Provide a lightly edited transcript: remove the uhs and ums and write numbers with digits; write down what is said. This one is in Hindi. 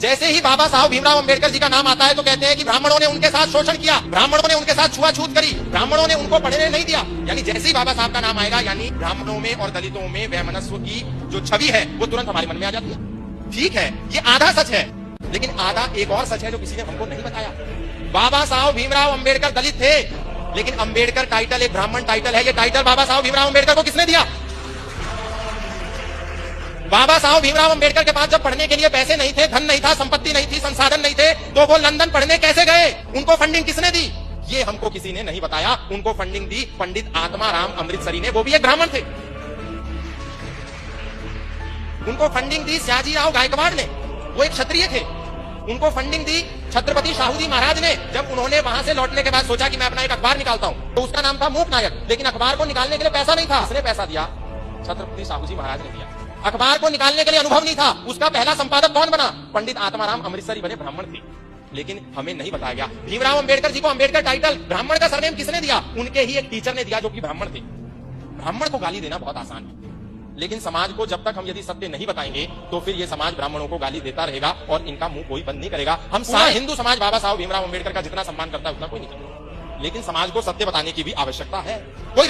जैसे ही बाबा साहब भीमराव अंबेडकर जी का नाम आता है तो कहते हैं कि ब्राह्मणों ने उनके साथ शोषण किया, ब्राह्मणों ने उनके साथ छुआछूत करी, ब्राह्मणों ने उनको पढ़ने नहीं दिया। यानी जैसे ही बाबा साहब का नाम आएगा यानी ब्राह्मणों में और दलितों में वैमनस्व की जो छवि है वो तुरंत हमारे मन में आ जाती है। ठीक है, ये आधा सच है, लेकिन आधा एक और सच है जो किसी ने हमको नहीं बताया। बाबा साहब भीमराव अंबेडकर दलित थे, लेकिन अंबेडकर टाइटल एक ब्राह्मण टाइटल है। ये टाइटल बाबा साहब भीमराव अंबेडकर को किसने दिया? बाबा साहब भीमराव अंबेडकर के पास जब पढ़ने के लिए पैसे नहीं थे, धन नहीं था, संपत्ति नहीं थी, संसाधन नहीं थे, तो वो लंदन पढ़ने कैसे गए? उनको फंडिंग किसने दी? ये हमको किसी ने नहीं बताया। उनको फंडिंग दी पंडित आत्माराम अमृतसरी ने, वो भी एक ब्राह्मण थे। उनको फंडिंग दी सयाजी राव गायकवाड़ ने, वो एक क्षत्रिय थे। उनको फंडिंग दी छत्रपति शाहू जी महाराज ने, जब उन्होंने वहां से लौटने के बाद सोचा कि मैं अपना एक अखबार निकालता हूं, तो उसका नाम था मूक नायक। लेकिन अखबार को निकालने के लिए पैसा नहीं था, उसने पैसा दिया, छत्रपति शाहू जी महाराज ने दिया। अखबार को निकालने के लिए अनुभव नहीं था, उसका पहला संपादक कौन बना? पंडित आत्माराम अमृतसरी बने, ब्राह्मण थे। लेकिन हमें नहीं बताया गया भीमराव अंबेडकर जी को अंबेडकर टाइटल, ब्राह्मण का सरनेम किसने दिया? उनके ही एक टीचर ने दिया जो कि ब्राह्मण थे। ब्राह्मण को गाली देना बहुत आसान है, लेकिन समाज को जब तक हम यदि सत्य नहीं बताएंगे तो फिर ये समाज ब्राह्मणों को गाली देता रहेगा और इनका मुंह कोई बंद नहीं करेगा। हम सारे हिंदू समाज बाबा साहब भीमराव अंबेडकर का जितना सम्मान करता है उतना कोई नहीं करता, लेकिन समाज को सत्य बताने की भी आवश्यकता है। कोई